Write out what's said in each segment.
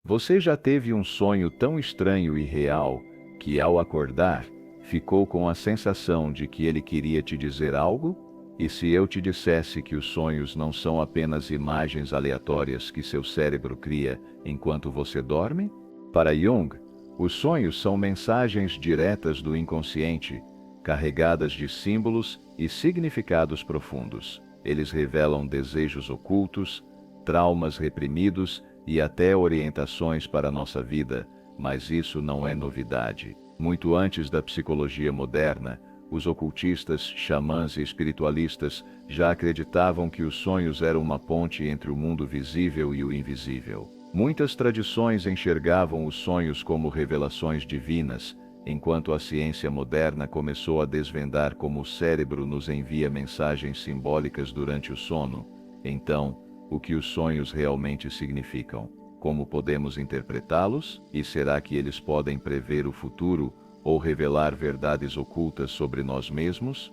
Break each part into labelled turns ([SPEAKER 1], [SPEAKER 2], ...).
[SPEAKER 1] Você já teve um sonho tão estranho e real que, ao acordar, ficou com a sensação de que ele queria te dizer algo? E se eu te dissesse que os sonhos não são apenas imagens aleatórias que seu cérebro cria enquanto você dorme? Para Jung, os sonhos são mensagens diretas do inconsciente, carregadas de símbolos e significados profundos. Eles revelam desejos ocultos, traumas reprimidos e até orientações para a nossa vida, mas isso não é novidade. Muito antes da psicologia moderna, os ocultistas, xamãs e espiritualistas já acreditavam que os sonhos eram uma ponte entre o mundo visível e o invisível. Muitas tradições enxergavam os sonhos como revelações divinas, enquanto a ciência moderna começou a desvendar como o cérebro nos envia mensagens simbólicas durante o sono. Então, o que os sonhos realmente significam? Como podemos interpretá-los? E será que eles podem prever o futuro ou revelar verdades ocultas sobre nós mesmos?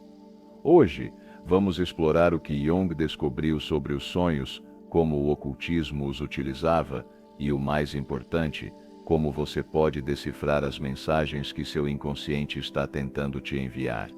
[SPEAKER 1] Hoje, vamos explorar o que Jung descobriu sobre os sonhos, como o ocultismo os utilizava e, o mais importante, como você pode decifrar as mensagens que seu inconsciente está tentando te enviar.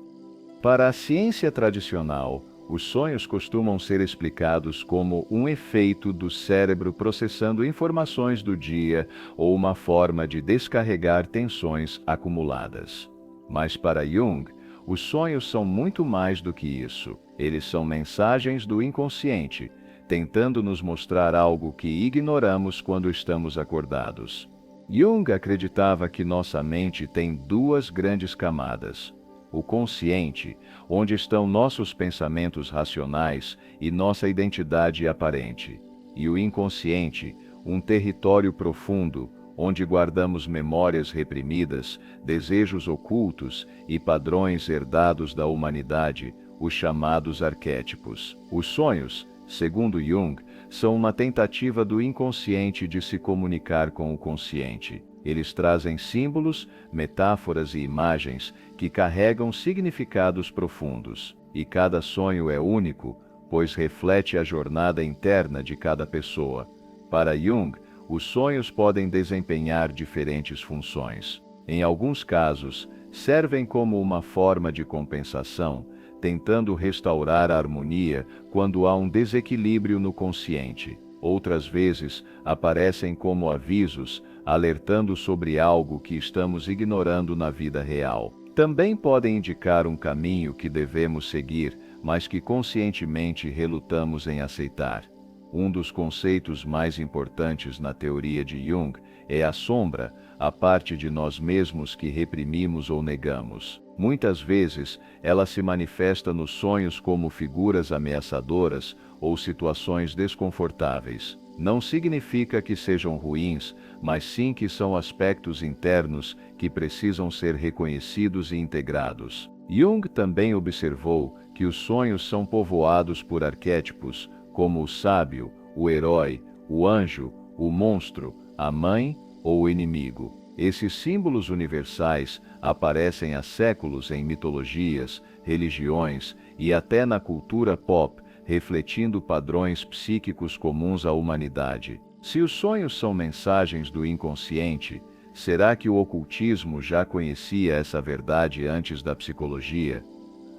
[SPEAKER 1] Para a ciência tradicional, os sonhos costumam ser explicados como um efeito do cérebro processando informações do dia ou uma forma de descarregar tensões acumuladas. Mas para Jung, os sonhos são muito mais do que isso. Eles são mensagens do inconsciente, tentando nos mostrar algo que ignoramos quando estamos acordados. Jung acreditava que nossa mente tem duas grandes camadas: o consciente, onde estão nossos pensamentos racionais e nossa identidade aparente, e o inconsciente, um território profundo, onde guardamos memórias reprimidas, desejos ocultos e padrões herdados da humanidade, os chamados arquétipos. Os sonhos, segundo Jung, são uma tentativa do inconsciente de se comunicar com o consciente. Eles trazem símbolos, metáforas e imagens que carregam significados profundos. E cada sonho é único, pois reflete a jornada interna de cada pessoa. Para Jung, os sonhos podem desempenhar diferentes funções. Em alguns casos, servem como uma forma de compensação, tentando restaurar a harmonia quando há um desequilíbrio no consciente. Outras vezes, aparecem como avisos, alertando sobre algo que estamos ignorando na vida real. Também podem indicar um caminho que devemos seguir, mas que conscientemente relutamos em aceitar. Um dos conceitos mais importantes na teoria de Jung é a sombra, a parte de nós mesmos que reprimimos ou negamos. Muitas vezes, ela se manifesta nos sonhos como figuras ameaçadoras ou situações desconfortáveis. Não significa que sejam ruins, mas sim que são aspectos internos que precisam ser reconhecidos e integrados. Jung também observou que os sonhos são povoados por arquétipos, como o sábio, o herói, o anjo, o monstro, a mãe ou o inimigo. Esses símbolos universais aparecem há séculos em mitologias, religiões e até na cultura pop, refletindo padrões psíquicos comuns à humanidade. Se os sonhos são mensagens do inconsciente, será que o ocultismo já conhecia essa verdade antes da psicologia?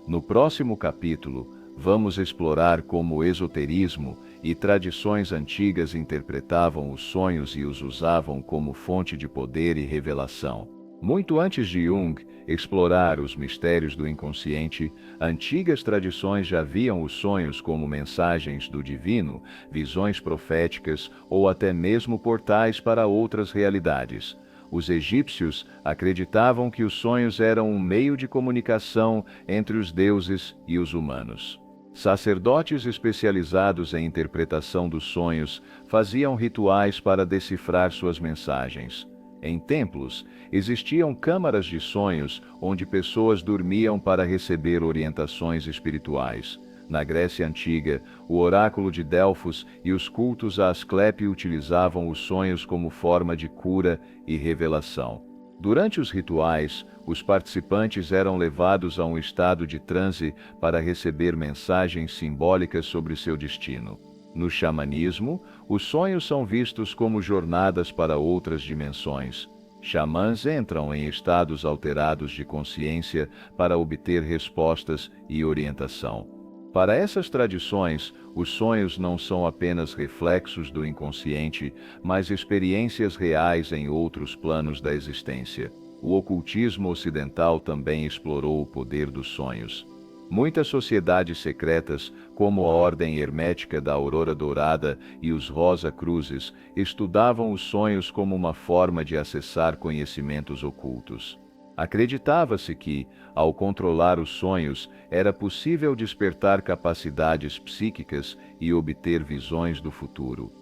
[SPEAKER 1] No próximo capítulo, vamos explorar como o esoterismo e tradições antigas interpretavam os sonhos e os usavam como fonte de poder e revelação. Muito antes de Jung explorar os mistérios do inconsciente, antigas tradições já viam os sonhos como mensagens do divino, visões proféticas ou até mesmo portais para outras realidades. Os egípcios acreditavam que os sonhos eram um meio de comunicação entre os deuses e os humanos. Sacerdotes especializados em interpretação dos sonhos faziam rituais para decifrar suas mensagens. Em templos, existiam câmaras de sonhos onde pessoas dormiam para receber orientações espirituais. Na Grécia Antiga, o oráculo de Delfos e os cultos a Asclépio utilizavam os sonhos como forma de cura e revelação. Durante os rituais, os participantes eram levados a um estado de transe para receber mensagens simbólicas sobre seu destino. No xamanismo, os sonhos são vistos como jornadas para outras dimensões. Xamãs entram em estados alterados de consciência para obter respostas e orientação. Para essas tradições, os sonhos não são apenas reflexos do inconsciente, mas experiências reais em outros planos da existência. O ocultismo ocidental também explorou o poder dos sonhos. Muitas sociedades secretas, como a Ordem Hermética da Aurora Dourada e os Rosa Cruzes, estudavam os sonhos como uma forma de acessar conhecimentos ocultos. Acreditava-se que, ao controlar os sonhos, era possível despertar capacidades psíquicas e obter visões do futuro.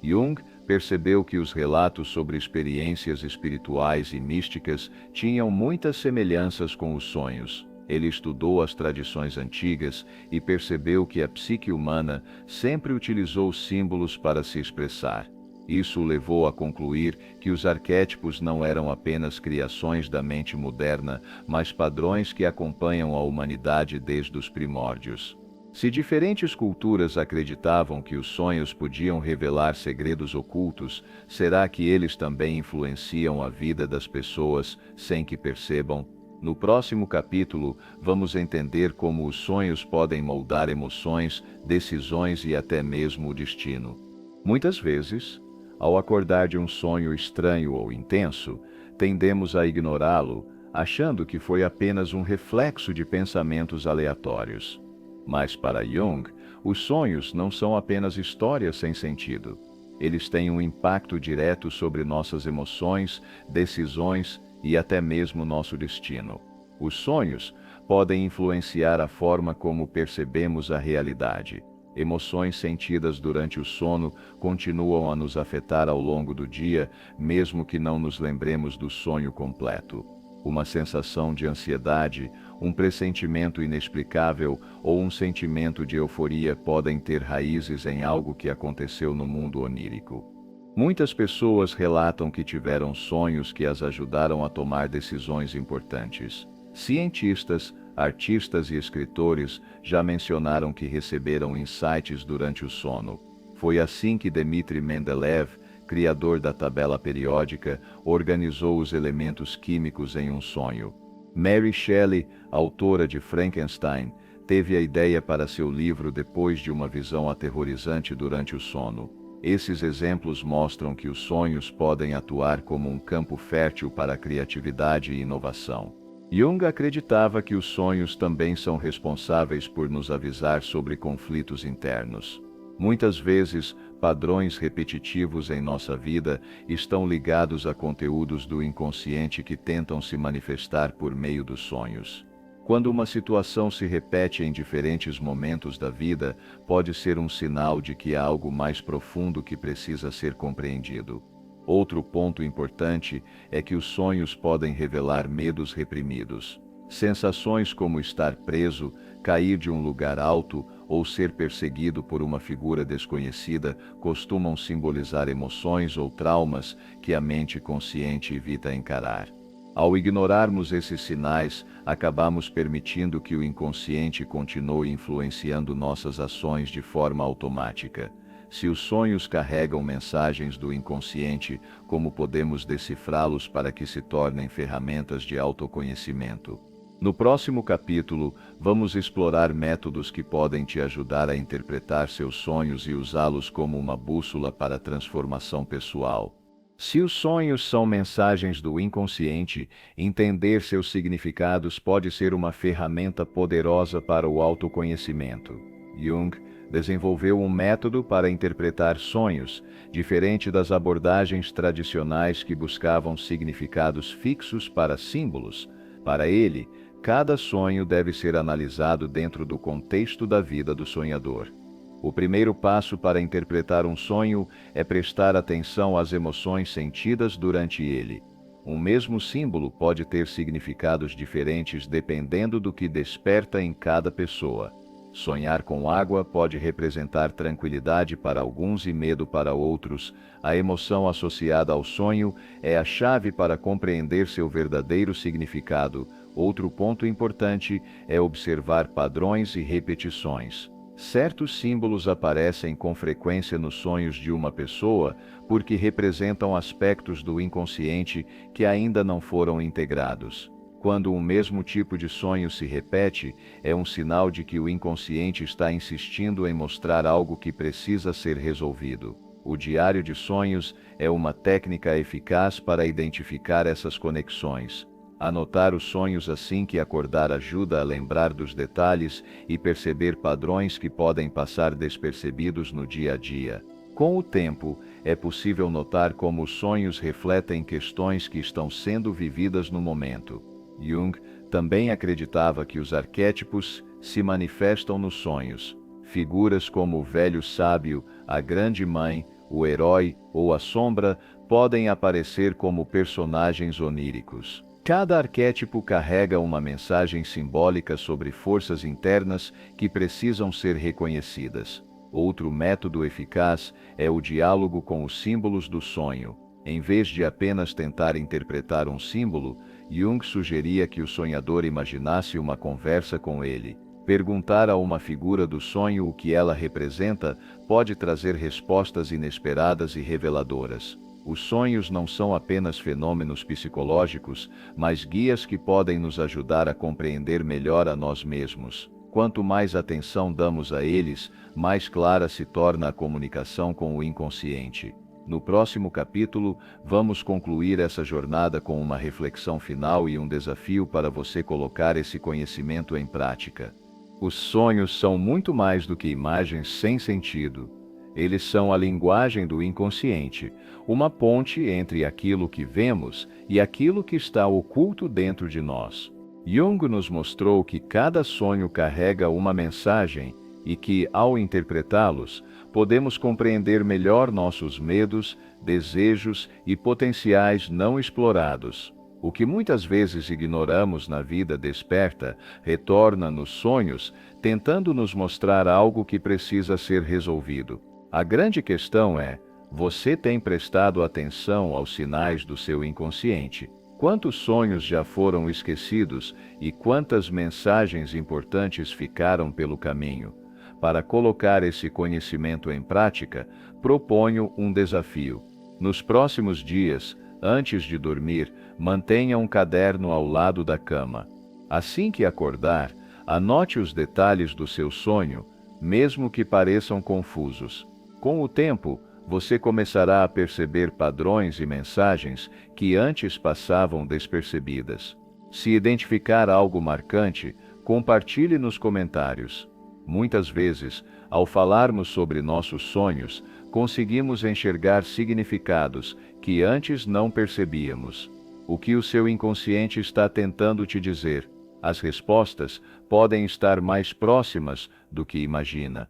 [SPEAKER 1] Jung percebeu que os relatos sobre experiências espirituais e místicas tinham muitas semelhanças com os sonhos. Ele estudou as tradições antigas e percebeu que a psique humana sempre utilizou símbolos para se expressar. Isso o levou a concluir que os arquétipos não eram apenas criações da mente moderna, mas padrões que acompanham a humanidade desde os primórdios. Se diferentes culturas acreditavam que os sonhos podiam revelar segredos ocultos, será que eles também influenciam a vida das pessoas sem que percebam? No próximo capítulo, vamos entender como os sonhos podem moldar emoções, decisões e até mesmo o destino. Muitas vezes, ao acordar de um sonho estranho ou intenso, tendemos a ignorá-lo, achando que foi apenas um reflexo de pensamentos aleatórios. Mas para Jung, os sonhos não são apenas histórias sem sentido. Eles têm um impacto direto sobre nossas emoções, decisões e até mesmo nosso destino. Os sonhos podem influenciar a forma como percebemos a realidade. Emoções sentidas durante o sono continuam a nos afetar ao longo do dia, mesmo que não nos lembremos do sonho completo. Uma sensação de ansiedade, um pressentimento inexplicável ou um sentimento de euforia podem ter raízes em algo que aconteceu no mundo onírico. Muitas pessoas relatam que tiveram sonhos que as ajudaram a tomar decisões importantes. Cientistas, artistas e escritores já mencionaram que receberam insights durante o sono. Foi assim que Dmitri Mendeleev, criador da tabela periódica, organizou os elementos químicos em um sonho. Mary Shelley, autora de Frankenstein, teve a ideia para seu livro depois de uma visão aterrorizante durante o sono. Esses exemplos mostram que os sonhos podem atuar como um campo fértil para a criatividade e inovação. Jung acreditava que os sonhos também são responsáveis por nos avisar sobre conflitos internos. Muitas vezes, padrões repetitivos em nossa vida estão ligados a conteúdos do inconsciente que tentam se manifestar por meio dos sonhos. Quando uma situação se repete em diferentes momentos da vida, pode ser um sinal de que há algo mais profundo que precisa ser compreendido. Outro ponto importante é que os sonhos podem revelar medos reprimidos. Sensações como estar preso, cair de um lugar alto ou ser perseguido por uma figura desconhecida costumam simbolizar emoções ou traumas que a mente consciente evita encarar. Ao ignorarmos esses sinais, acabamos permitindo que o inconsciente continue influenciando nossas ações de forma automática. Se os sonhos carregam mensagens do inconsciente, como podemos decifrá-los para que se tornem ferramentas de autoconhecimento? No próximo capítulo, vamos explorar métodos que podem te ajudar a interpretar seus sonhos e usá-los como uma bússola para a transformação pessoal. Se os sonhos são mensagens do inconsciente, entender seus significados pode ser uma ferramenta poderosa para o autoconhecimento. Jung desenvolveu um método para interpretar sonhos, diferente das abordagens tradicionais que buscavam significados fixos para símbolos. Para ele, cada sonho deve ser analisado dentro do contexto da vida do sonhador. O primeiro passo para interpretar um sonho é prestar atenção às emoções sentidas durante ele. Um mesmo símbolo pode ter significados diferentes dependendo do que desperta em cada pessoa. Sonhar com água pode representar tranquilidade para alguns e medo para outros. A emoção associada ao sonho é a chave para compreender seu verdadeiro significado. Outro ponto importante é observar padrões e repetições. Certos símbolos aparecem com frequência nos sonhos de uma pessoa porque representam aspectos do inconsciente que ainda não foram integrados. Quando um mesmo tipo de sonho se repete, é um sinal de que o inconsciente está insistindo em mostrar algo que precisa ser resolvido. O diário de sonhos é uma técnica eficaz para identificar essas conexões. Anotar os sonhos assim que acordar ajuda a lembrar dos detalhes e perceber padrões que podem passar despercebidos no dia a dia. Com o tempo, é possível notar como os sonhos refletem questões que estão sendo vividas no momento. Jung também acreditava que os arquétipos se manifestam nos sonhos. Figuras como o velho sábio, a grande mãe, o herói ou a sombra podem aparecer como personagens oníricos. Cada arquétipo carrega uma mensagem simbólica sobre forças internas que precisam ser reconhecidas. Outro método eficaz é o diálogo com os símbolos do sonho. Em vez de apenas tentar interpretar um símbolo, Jung sugeria que o sonhador imaginasse uma conversa com ele. Perguntar a uma figura do sonho o que ela representa pode trazer respostas inesperadas e reveladoras. Os sonhos não são apenas fenômenos psicológicos, mas guias que podem nos ajudar a compreender melhor a nós mesmos. Quanto mais atenção damos a eles, mais clara se torna a comunicação com o inconsciente. No próximo capítulo, vamos concluir essa jornada com uma reflexão final e um desafio para você colocar esse conhecimento em prática. Os sonhos são muito mais do que imagens sem sentido. Eles são a linguagem do inconsciente, uma ponte entre aquilo que vemos e aquilo que está oculto dentro de nós. Jung nos mostrou que cada sonho carrega uma mensagem e que, ao interpretá-los, podemos compreender melhor nossos medos, desejos e potenciais não explorados. O que muitas vezes ignoramos na vida desperta, retorna nos sonhos, tentando nos mostrar algo que precisa ser resolvido. A grande questão é: você tem prestado atenção aos sinais do seu inconsciente? Quantos sonhos já foram esquecidos e quantas mensagens importantes ficaram pelo caminho? Para colocar esse conhecimento em prática, proponho um desafio. Nos próximos dias, antes de dormir, mantenha um caderno ao lado da cama. Assim que acordar, anote os detalhes do seu sonho, mesmo que pareçam confusos. Com o tempo, você começará a perceber padrões e mensagens que antes passavam despercebidas. Se identificar algo marcante, compartilhe nos comentários. Muitas vezes, ao falarmos sobre nossos sonhos, conseguimos enxergar significados que antes não percebíamos. O que o seu inconsciente está tentando te dizer? As respostas podem estar mais próximas do que imagina.